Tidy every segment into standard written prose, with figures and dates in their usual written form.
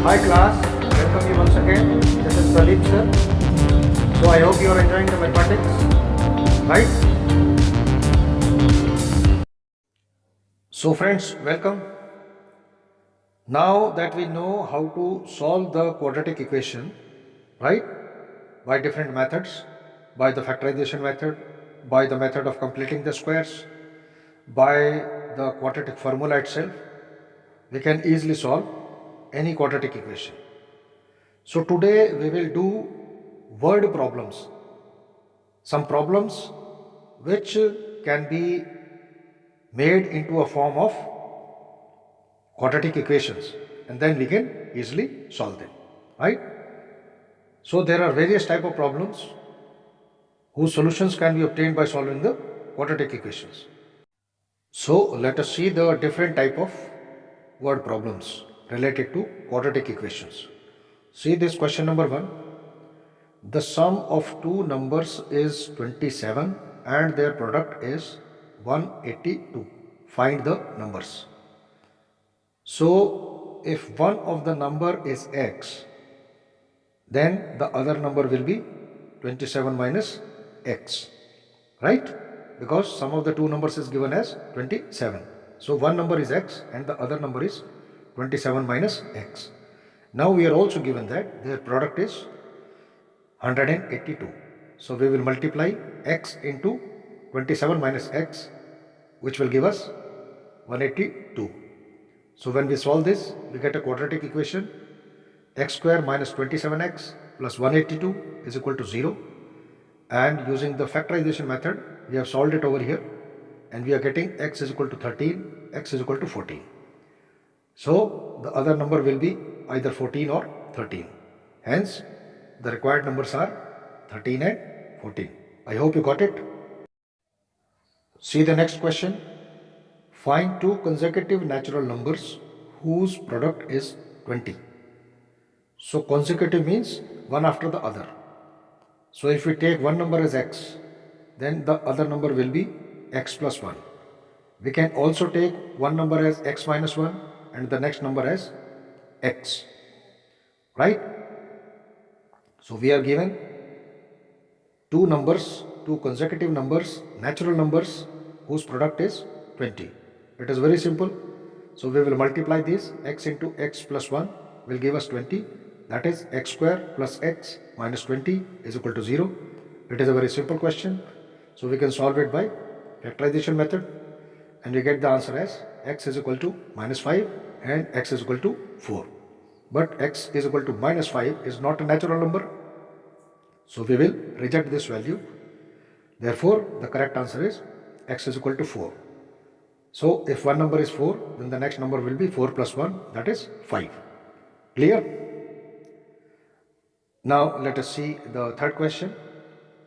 Hi class, welcome you once again. This is Pradeep sir. So I hope you are enjoying the mathematics, right? So friends, welcome. Now that we know how to solve the quadratic equation, right? By different methods, by the factorization method, by the method of completing the squares, by the quadratic formula itself, we can easily solve any quadratic equation. So today we will do word problems. Some problems which can be made into a form of quadratic equations, and then we can easily solve them, right? So there are various type of problems whose solutions can be obtained by solving the quadratic equations. So let us see the different type of word problems related to quadratic equations. See this question number 1. The sum of two numbers is 27 and their product is 182. Find the numbers. So if one of the number is x, then the other number will be 27 minus x, right? Because sum of the two numbers is given as 27. So one number is x and the other number is 27 minus x. Now we are also given that their product is 182. So we will multiply x into 27 minus x, which will give us 182. So when we solve this, we get a quadratic equation. X square minus 27x plus 182 is equal to 0. And using the factorization method, we have solved it over here. And we are getting x is equal to 13, x is equal to 14. So the other number will be either 14 or 13. Hence, the required numbers are 13 and 14. I hope you got it. See the next question. Find two consecutive natural numbers whose product is 20. So consecutive means one after the other. So if we take one number as x, then the other number will be x plus 1. We can also take one number as x minus 1 and the next number as x, right? So we are given two numbers, two consecutive numbers, natural numbers whose product is 20. It is very simple. So we will multiply this. X into x plus 1 will give us 20. That is x square plus x minus 20 is equal to 0. It is a very simple question. So we can solve it by factorization method and we get the answer as x is equal to minus 5 and x is equal to 4. But x is equal to minus 5 is not a natural number. So we will reject this value. Therefore, the correct answer is x is equal to 4. So if one number is 4, then the next number will be 4 plus 1, that is 5. Clear? Now let us see the third question.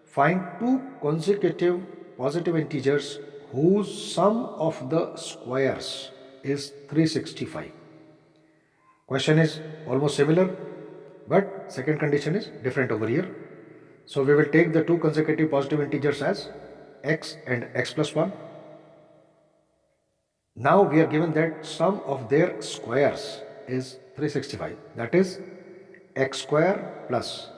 Find two consecutive positive integers whose sum of the squares is 365. Question is almost similar, but second condition is different over here. So we will take the two consecutive positive integers as x and x plus 1. Now we are given that sum of their squares is 365. That is x square plus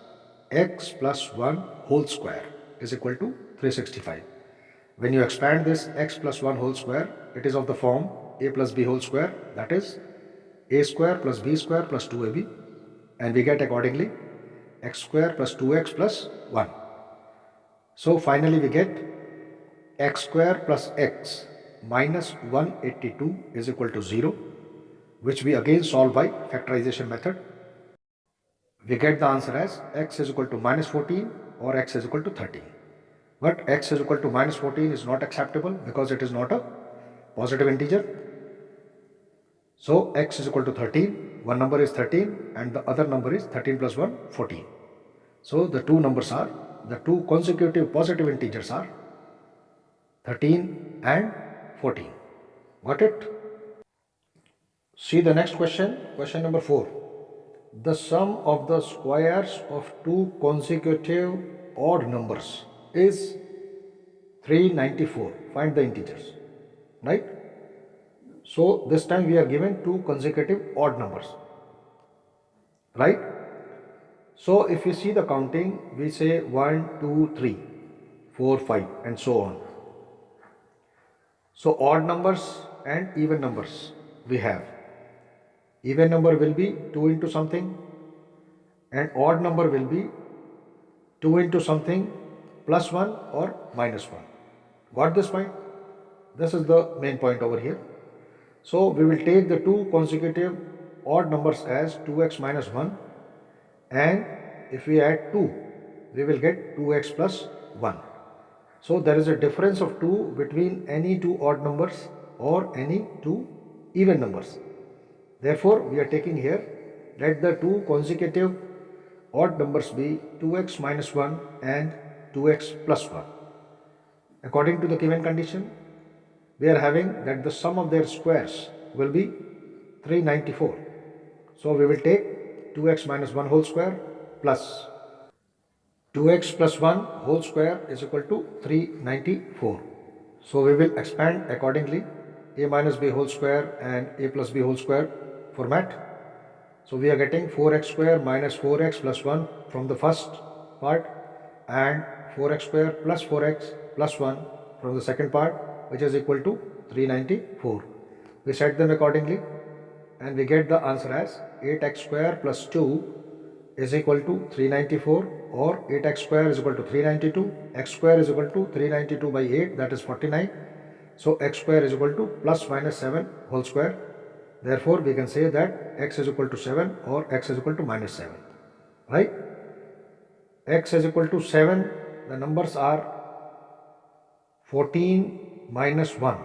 x plus 1 whole square is equal to 365. When you expand this x plus 1 whole square, it is of the form a plus b whole square, that is a square plus b square plus 2ab, and we get accordingly x square plus 2x plus 1. So finally we get x square plus x minus 182 is equal to 0, which we again solve by factorization method. We get the answer as x is equal to minus 14 or x is equal to 13. But x is equal to minus 14 is not acceptable because it is not a positive integer. So x is equal to 13, one number is 13 and the other number is 13 plus 1, 14. So the two numbers are, the two consecutive positive integers are 13 and 14. Got it? See the next question, question number 4. The sum of the squares of two consecutive odd numbers is 394. Find the integers, right? So this time we are given two consecutive odd numbers. right? So if you see the counting, we say 1, 2, 3, 4, 5 and so on. So odd numbers and even numbers we have. Even number will be 2 into something and odd number will be 2 into something plus 1 or minus 1. Got this point? This is the main point over here. So we will take the two consecutive odd numbers as 2x minus 1, and if we add 2, we will get 2x plus 1. So there is a difference of 2 between any two odd numbers or any two even numbers. Therefore, we are taking here, let the two consecutive odd numbers be 2x minus 1 and 2x plus 1. According to the given condition, we are having that the sum of their squares will be 394. So we will take 2x minus 1 whole square plus 2x plus 1 whole square is equal to 394. So we will expand accordingly, a minus b whole square and a plus b whole square format. So we are getting 4x square minus 4x plus 1 from the first part and 4x square plus 4x plus 1 from the second part, which is equal to 394. We set them accordingly and we get the answer as 8x square plus 2 is equal to 394, or 8x square is equal to 392, x square is equal to 392 by 8, that is 49. So x square is equal to plus minus 7 whole square. Therefore, we can say that x is equal to 7 or x is equal to minus 7, right? X is equal to 7, the numbers are 14 minus 1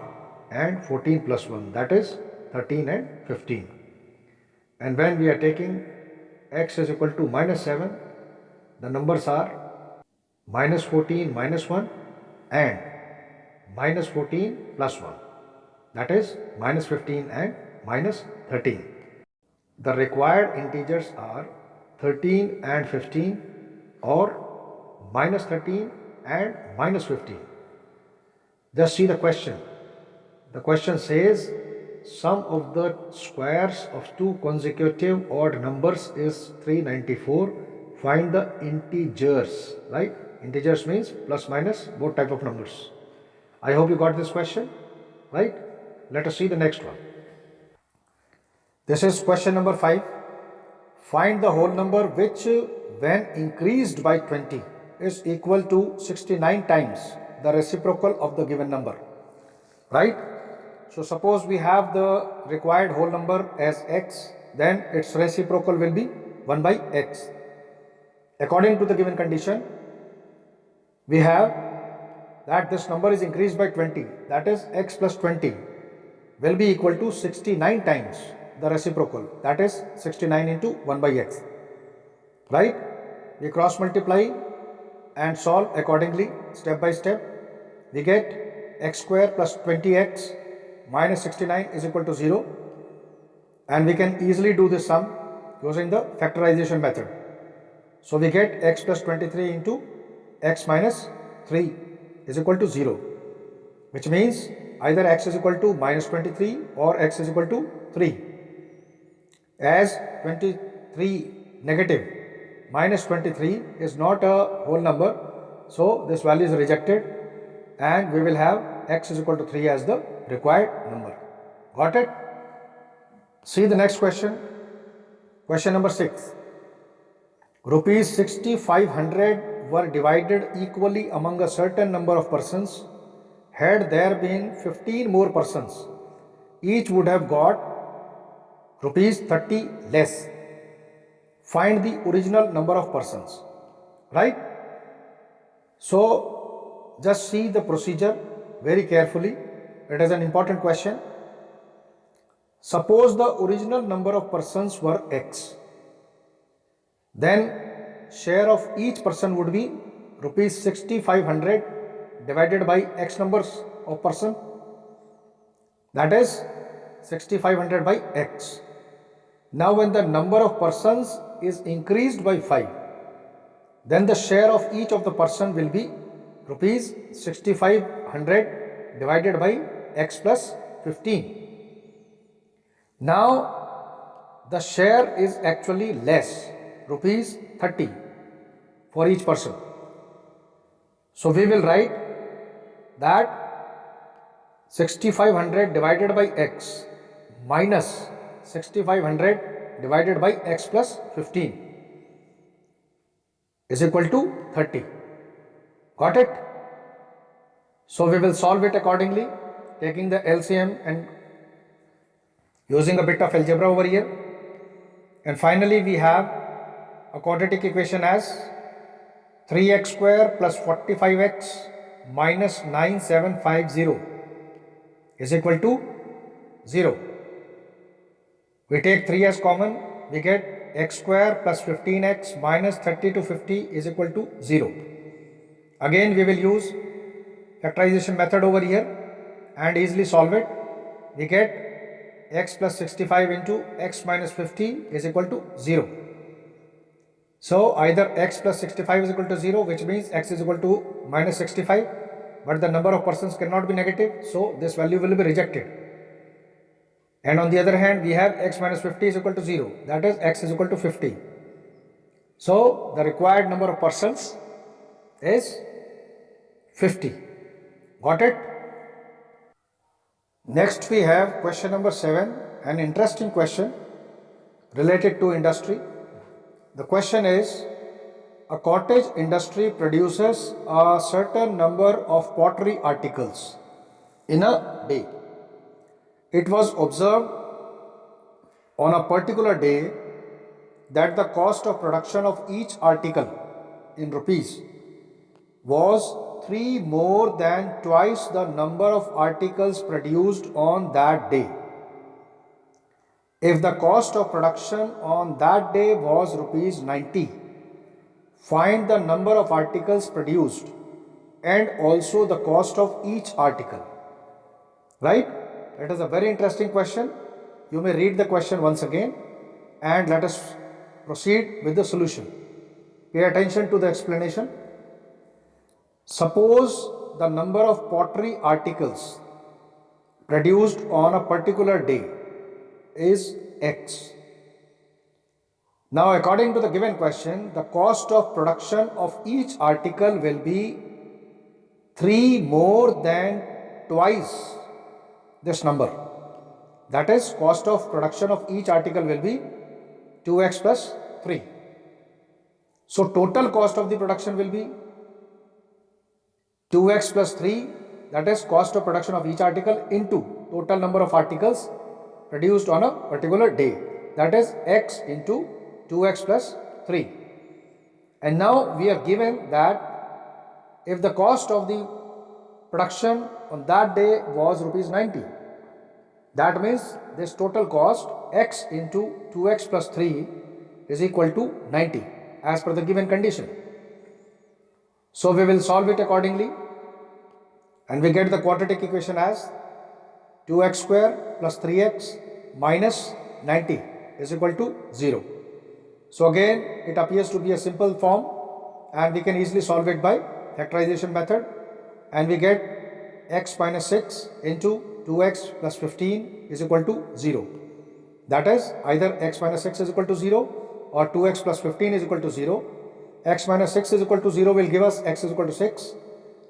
and 14 plus 1, that is 13 and 15. And when we are taking x is equal to minus 7, the numbers are minus 14 minus 1 and minus 14 plus 1, that is minus 15 and minus 13. The required integers are 13 and 15 or minus 13 and minus 15. Just see the question. The question says sum of the squares of two consecutive odd numbers is 394. Find the integers, right? Integers means plus minus both type of numbers. I hope you got this question, right? Let us see the next one. This is question number 5. Find the whole number which when increased by 20 is equal to 69 times the reciprocal of the given number, right? So suppose we have the required whole number as x, then its reciprocal will be 1 by x. According to the given condition, we have that this number is increased by 20, that is x plus 20 will be equal to 69 times the reciprocal, that is 69 into 1 by x, right? We cross multiply and solve accordingly step by step. We get x square plus 20x minus 69 is equal to 0, and we can easily do this sum using the factorization method. So we get x plus 23 into x minus 3 is equal to 0, which means either x is equal to minus 23 or x is equal to 3. As 23 negative minus 23 is not a whole number, so this value is rejected and we will have x is equal to 3 as the required number. Got it? See the next question. Question number 6. Rupees 6,500 were divided equally among a certain number of persons. Had there been 15 more persons, each would have got rupees 30 less. Find the original number of persons, right? So just see the procedure very carefully. It is an important question. Suppose the original number of persons were x, then share of each person would be rupees 6,500 divided by x numbers of person, that is 6,500 by x. Now when the number of persons is increased by 5, then the share of each of the person will be rupees 6,500 divided by x plus 15. Now the share is actually less, rupees 30 for each person. So we will write that 6500 divided by x minus 6500 divided by x plus 15 is equal to 30. Got it? So we will solve it accordingly, taking the LCM and using a bit of algebra over here. And finally we have a quadratic equation as 3x square plus 45x minus 9750 is equal to 0. We take 3 as common, we get x square plus 15x minus 30 to 50 is equal to 0. Again we will use factorization method over here and easily solve it. We get x plus 65 into x minus 50 is equal to 0. So either x plus 65 is equal to 0, which means x is equal to minus 65, but the number of persons cannot be negative, so this value will be rejected. And on the other hand, we have x minus 50 is equal to 0, that is x is equal to 50. So the required number of persons is 50. Got it? Next we have question number 7, an interesting question related to industry. The question is, a cottage industry produces a certain number of pottery articles in a day. It was observed on a particular day that the cost of production of each article in rupees was 3 more than twice the number of articles produced on that day. If the cost of production on that day was rupees 90, find the number of articles produced and also the cost of each article. Right? That is a very interesting question. You may read the question once again and let us proceed with the solution. Pay attention to the explanation. Suppose the number of pottery articles produced on a particular day is x. Now according to the given question, the cost of production of each article will be 3 more than twice this number. That is, cost of production of each article will be 2x plus 3. So total cost of the production will be 2x plus 3, that is cost of production of each article into total number of articles produced on a particular day, that is x into 2x plus 3. And now we are given that if the cost of the production on that day was rupees 90, that means this total cost x into 2x plus 3 is equal to 90 as per the given condition. So we will solve it accordingly and we get the quadratic equation as 2x square plus 3x minus 90 is equal to 0. So again it appears to be a simple form and we can easily solve it by factorization method, and we get x minus 6 into 2x plus 15 is equal to 0. That is, either x minus 6 is equal to 0 or 2x plus 15 is equal to 0. X minus 6 is equal to 0 will give us x is equal to 6,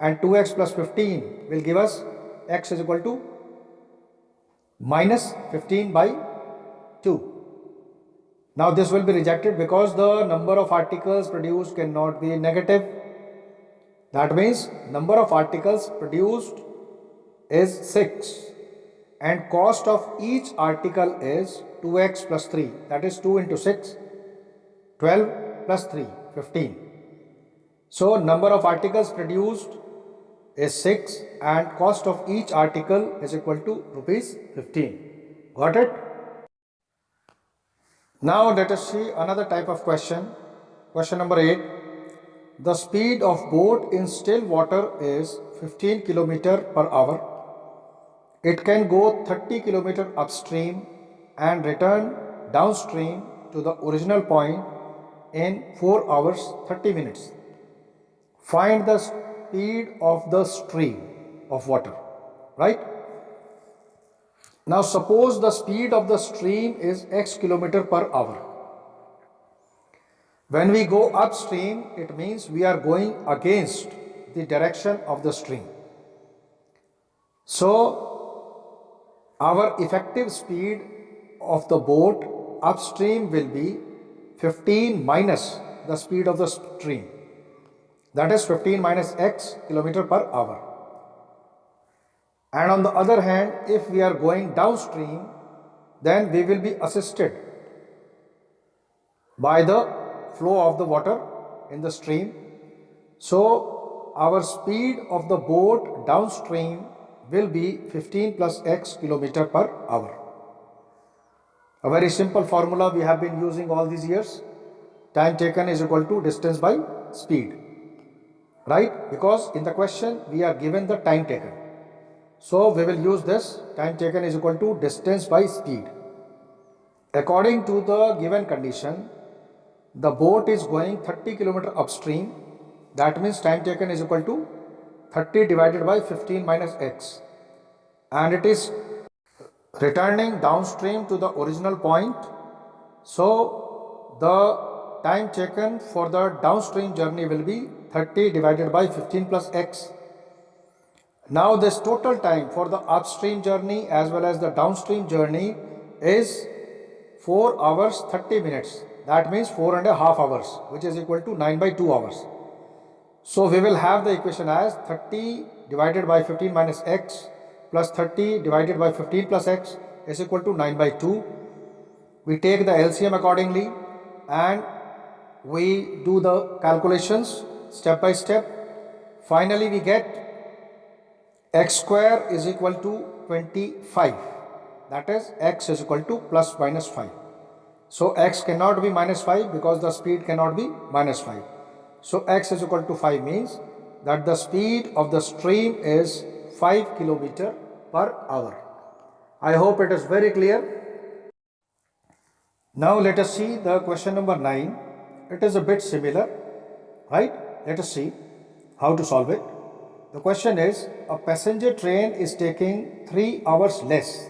and 2x plus 15 will give us x is equal to minus 15 by 2. Now this will be rejected because the number of articles produced cannot be negative. That means number of articles produced is 6 and cost of each article is 2x plus 3, that is 2 into 6, 12 plus 3, 15. So number of articles produced is 6 and cost of each article is equal to rupees 15. Got it? Now let us see another type of question. Question number 8. The speed of boat in still water is 15 km per hour. It can go 30 km upstream and return downstream to the original point in 4 hours 30 minutes. Find the speed of the stream of water. Right? Now suppose the speed of the stream is x kilometer per hour. When we go upstream, it means we are going against the direction of the stream. So our effective speed of the boat upstream will be 15 minus the speed of the stream. That is 15 minus x kilometer per hour. And on the other hand, if we are going downstream, then we will be assisted by the flow of the water in the stream. So our speed of the boat downstream will be 15 plus x kilometer per hour. A very simple formula we have been using all these years. Time taken is equal to distance by speed. Right? Because in the question we are given the time taken. So we will use this. Time taken is equal to distance by speed. According to the given condition, the boat is going 30 km upstream. That means time taken is equal to 30 divided by 15 minus x. And it is returning downstream to the original point. So the time taken for the downstream journey will be 30 divided by 15 plus x. Now this total time for the upstream journey as well as the downstream journey is 4 hours 30 minutes. That means 4.5 hours, which is equal to 9 by 2 hours. So we will have the equation as 30 divided by 15 minus x plus 30 divided by 15 plus x is equal to 9 by 2. We take the LCM accordingly and we do the calculations step by step. Finally we get x square is equal to 25. That is x is equal to plus minus 5. So x cannot be minus 5 because the speed cannot be minus 5. So x is equal to 5 means that the speed of the stream is 5 km per hour. I hope it is very clear. Now let us see the question number 9. It is a bit similar, right? Let us see how to solve it. The question is, a passenger train is taking 3 hours less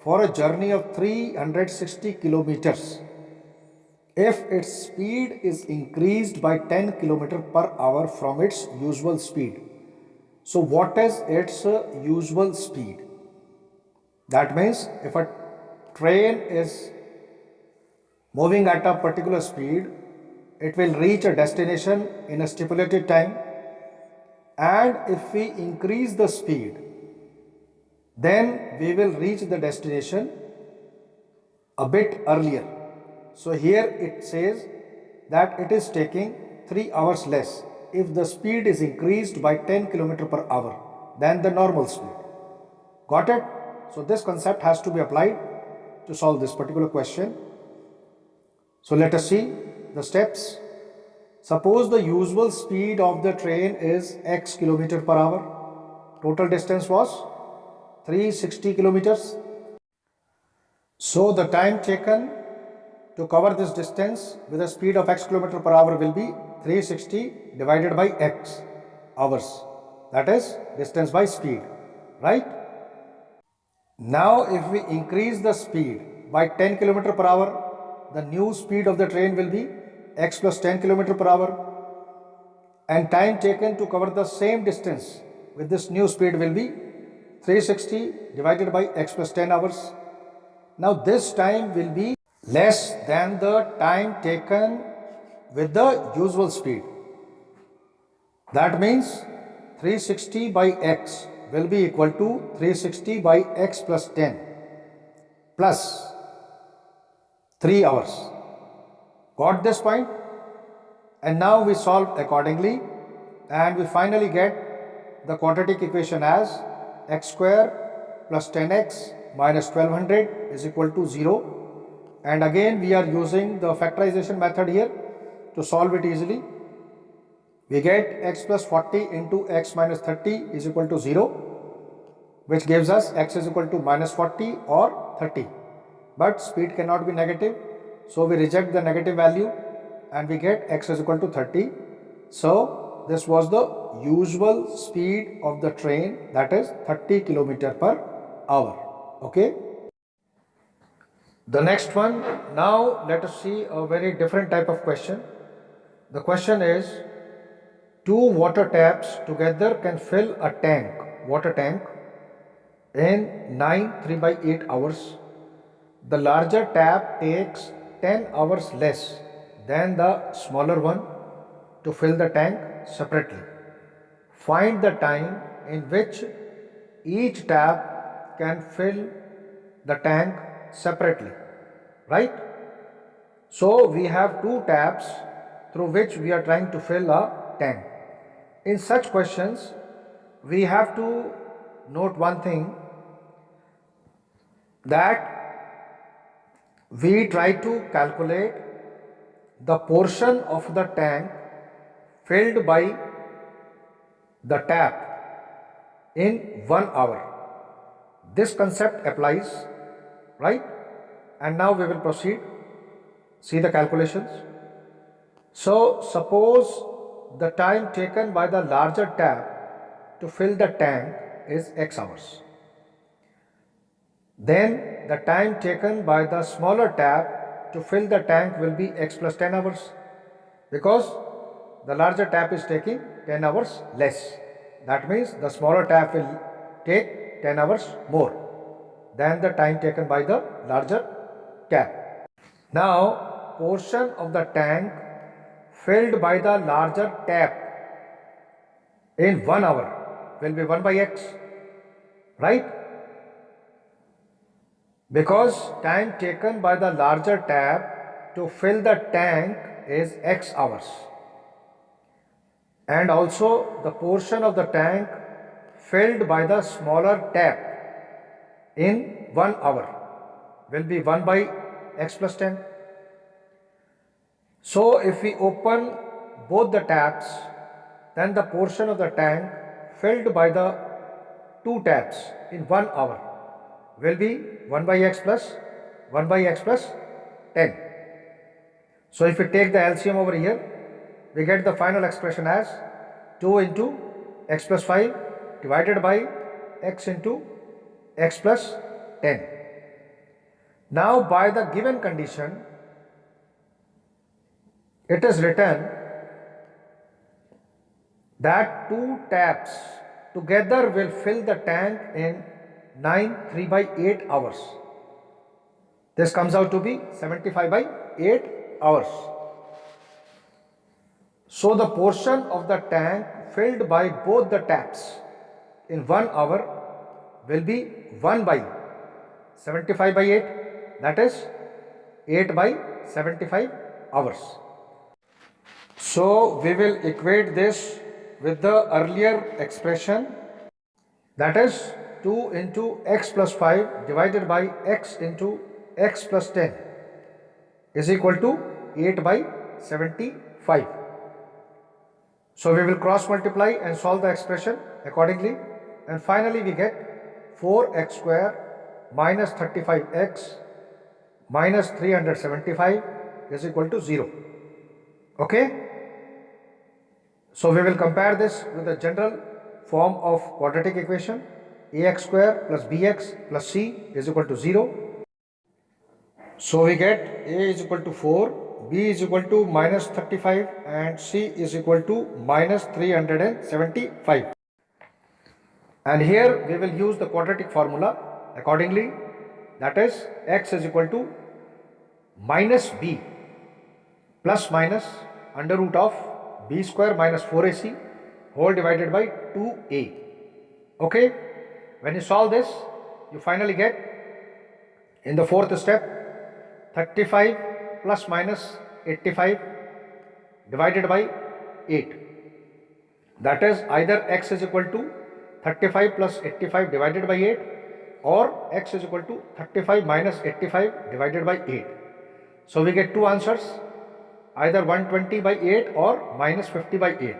for a journey of 360 kilometers if its speed is increased by 10 km per hour from its usual speed. So what is its usual speed? That means if a train is moving at a particular speed, it will reach a destination in a stipulated time. And if we increase the speed, then we will reach the destination a bit earlier. So here it says that it is taking 3 hours less if the speed is increased by 10 km per hour than the normal speed. Got it? So this concept has to be applied to solve this particular question. So let us see the steps. Suppose the usual speed of the train is x km per hour. Total distance was 360 kilometers. So the time taken to cover this distance with a speed of x km per hour will be 360 divided by x hours. That is distance by speed, right? Now if we increase the speed by 10 km per hour, the new speed of the train will be x plus 10 km per hour, and time taken to cover the same distance with this new speed will be 360 divided by x plus 10 hours. Now this time will be less than the time taken with the usual speed. That means 360 by x will be equal to 360 by x plus 10 plus 3 hours. Got this point? And now we solve accordingly and we finally get the quadratic equation as x square plus 10x minus 1200 is equal to 0. And again we are using the factorization method here to solve it easily. We get x plus 40 into x minus 30 is equal to 0, which gives us x is equal to minus 40 or 30. But speed cannot be negative, so we reject the negative value and we get x is equal to 30. So this was the usual speed of the train, that is 30 km per hour. Okay. The next one, now let us see a very different type of question. The question is, two water taps together can fill a water tank in 9 3 by 8 hours. The larger tap takes 10 hours less than the smaller one to fill the tank separately. Find the time in which each tap can fill the tank separately, right? So we have two taps through which we are trying to fill a tank. In such questions, we have to note one thing, that we try to calculate the portion of the tank filled by the tap in 1 hour. This concept applies, right? And now we will proceed. See the calculations. So suppose the time taken by the larger tap to fill the tank is X hours. Then the time taken by the smaller tap to fill the tank will be X plus 10 hours, because the larger tap is taking 10 hours less. That means the smaller tap will take 10 hours more than the time taken by the larger tap. Now, portion of the tank filled by the larger tap in 1 hour will be 1 by X, right? Because time taken by the larger tap to fill the tank is X hours. And also the portion of the tank filled by the smaller tap in 1 hour will be 1 by X plus 10. So if we open both the taps, then the portion of the tank filled by the two taps in 1 hour will be 1 by X plus 1 by X plus 10. So if we take the LCM over here, we get the final expression as 2 into X plus 5 divided by X into X plus 10. Now by the given condition, it is written that two taps together will fill the tank in 9 3 by 8 hours. This comes out to be 75 by 8 hours. So the portion of the tank filled by both the taps in 1 hour will be 1 by 75 by 8, that is 8 by 75 hours. So we will equate this with the earlier expression, that is 2 into X plus 5 divided by X into X plus 10 is equal to 8 by 75. So we will cross multiply and solve the expression accordingly, and finally we get 4x square minus 35x minus 375 is equal to 0. Okay? So we will compare this with the general form of quadratic equation. Ax square plus bx plus c is equal to 0. So we get a is equal to 4, b is equal to minus 35 and c is equal to minus 375. And here we will use the quadratic formula accordingly, that is x is equal to minus b plus minus under root of b square minus 4ac whole divided by 2a. Okay? When you solve this, you finally get, in the fourth step, 35 plus minus 85 divided by 8. That is either x is equal to 35 plus 85 divided by 8 or x is equal to 35 minus 85 divided by 8. So we get two answers, either 120 by 8 or minus 50 by 8.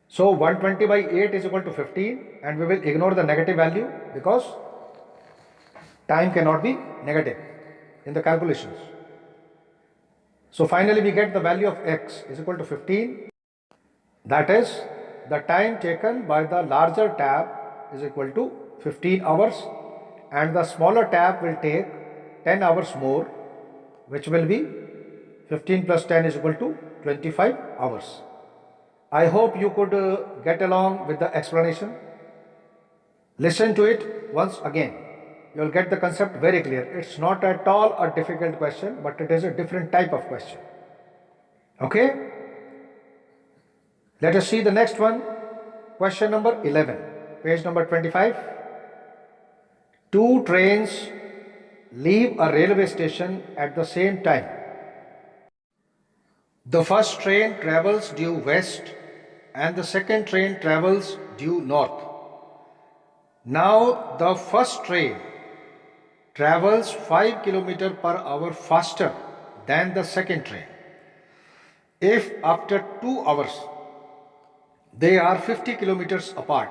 So 120 by 8 is equal to 15, and we will ignore the negative value because time cannot be negative in the calculations. So finally we get the value of x is equal to 15, that is the time taken by the larger tap is equal to 15 hours, and the smaller tap will take 10 hours more, which will be 15 plus 10 is equal to 25 hours. I hope you could get along with the explanation. Listen to it once again. You will get the concept very clear. It's not at all a difficult question, but it is a different type of question. Okay? Let us see the next one. Question number 11, page number 25. Two trains leave a railway station at the same time. The first train travels due west and the second train travels due north. Now the first train travels 5 km per hour faster than the second train. If after 2 hours they are 50 kilometers apart,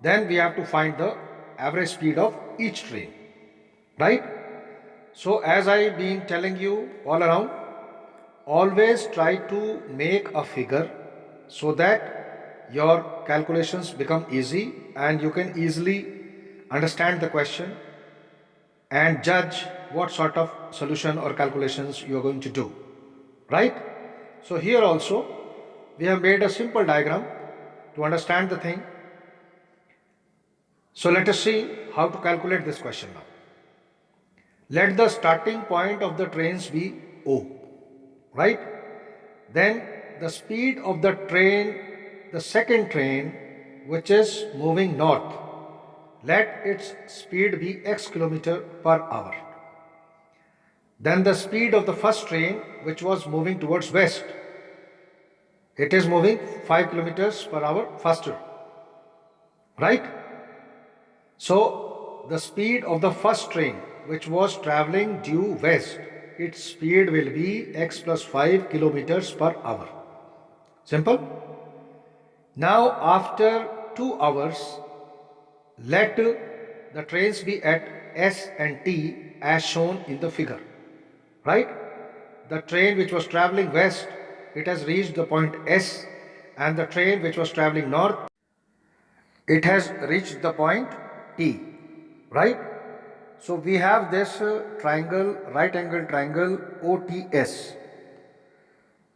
then we have to find the average speed of each train, right? So as I've been telling you all around, always try to make a figure so that your calculations become easy and you can easily understand the question and judge what sort of solution or calculations you are going to do, right? So here also we have made a simple diagram to understand the thing. So let us see how to calculate this question now. Let the starting point of the trains be O, right? Then the speed of the train, the second train, which is moving north, let its speed be x km per hour. Then the speed of the first train, which was moving towards west, it is moving 5 km per hour faster, right? So the speed of the first train, which was traveling due west, its speed will be x plus 5 kilometers per hour. Simple. Now after 2 hours, let the trains be at S and T as shown in the figure, right? The train which was traveling west, it has reached the point S, and the train which was traveling north, it has reached the point T, right? So we have this triangle, right angle triangle OTS.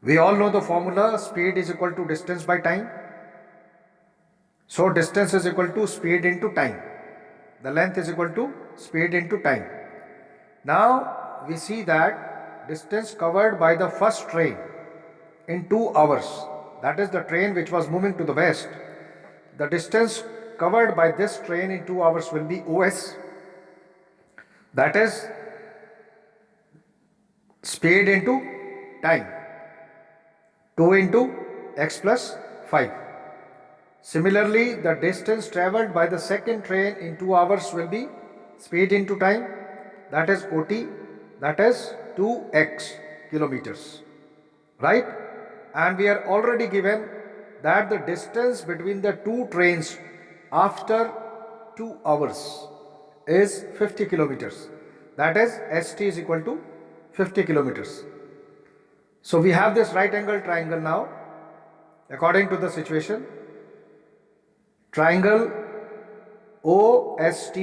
We all know the formula, speed is equal to distance by time. So distance is equal to speed into time. The length is equal to speed into time. Now we see that distance covered by the first train in 2 hours, that is the train which was moving to the west, the distance covered by this train in 2 hours will be OS, that is speed into time, 2 into x plus 5. Similarly, the distance travelled by the second train in 2 hours will be speed into time, that is OT, that is 2x kilometers, right? And we are already given that the distance between the two trains after 2 hours is 50 kilometers, that is ST is equal to 50 kilometers. So we have this right angle triangle now according to the situation. Triangle OST,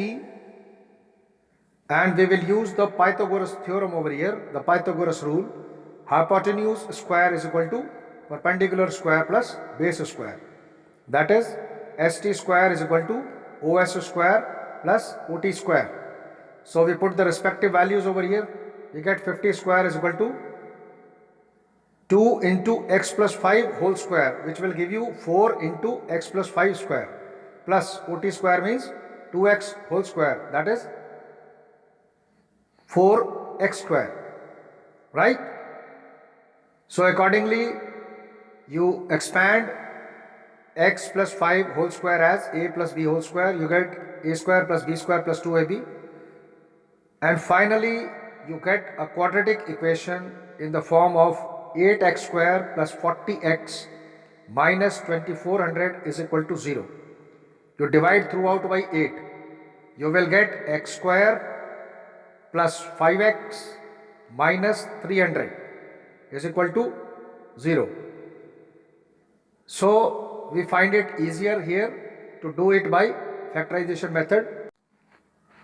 and we will use the Pythagoras theorem over here, the Pythagoras rule. Hypotenuse square is equal to perpendicular square plus base square, that is ST square is equal to OS square plus OT square. So we put the respective values over here. We get 50 square is equal to 2 into x plus 5 whole square, which will give you 4 into x plus 5 square, plus OT square means 2x whole square, that is 4x square, right? So accordingly, you expand x plus 5 whole square as a plus b whole square, you get a square plus b square plus 2ab, and finally you get a quadratic equation in the form of 8x square plus 40x minus 2400 is equal to 0. You divide throughout by 8. You will get x square plus 5x minus 300 is equal to 0. So we find it easier here to do it by factorization method.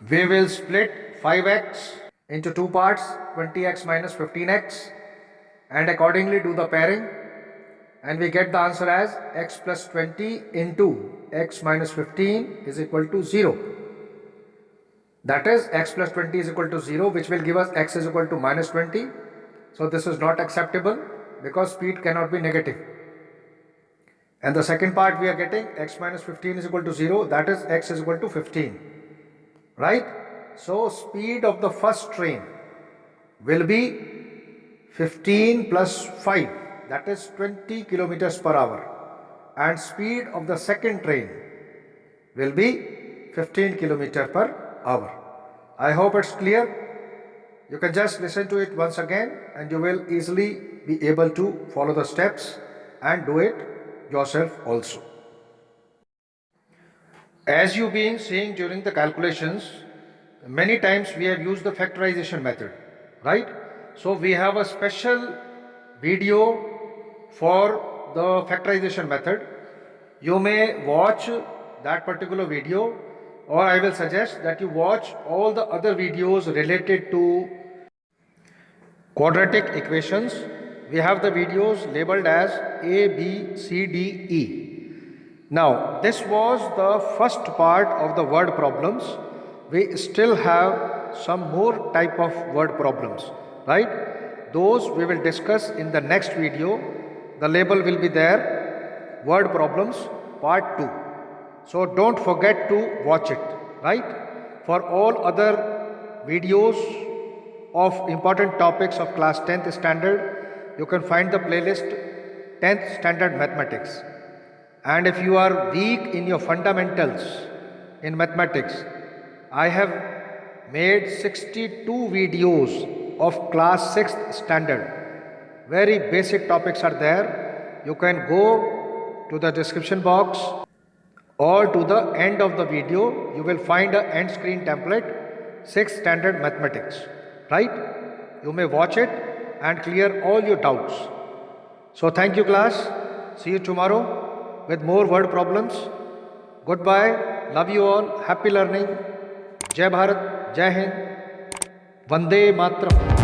We will split 5x into two parts, 20x minus 15x, and accordingly do the pairing, and we get the answer as x plus 20 into x minus 15 is equal to 0. That is, x plus 20 is equal to 0, which will give us x is equal to minus 20. So this is not acceptable because speed cannot be negative. And the second part we are getting x minus 15 is equal to 0, that is x is equal to 15. Right? So speed of the first train will be 15 plus 5, that is 20 kilometers per hour. And speed of the second train will be 15 kilometers per hour. I hope it's clear. You can just listen to it once again and you will easily be able to follow the steps and do it yourself also. As you've been seeing during the calculations, many times we have used the factorization method, right? So we have a special video for the factorization method. You may watch that particular video, or I will suggest that you watch all the other videos related to quadratic equations. We have the videos labeled as A, B, C, D, E. Now, this was the first part of the word problems. We still have some more type of word problems, right? Those we will discuss in the next video. The label will be there, word problems part 2. So don't forget to watch it, right? For all other videos of important topics of class 10th standard, you can find the playlist 10th standard mathematics. And if you are weak in your fundamentals in mathematics, I have made 62 videos of class 6th standard. Very basic topics are there. You can go to the description box or to the end of the video. You will find an end screen template, 6th standard mathematics, right? You may watch it and clear all your doubts. So thank you class. See you tomorrow with more word problems. Goodbye. Love you all. Happy learning. Jai Bharat. Jai Hind. Vande Matram.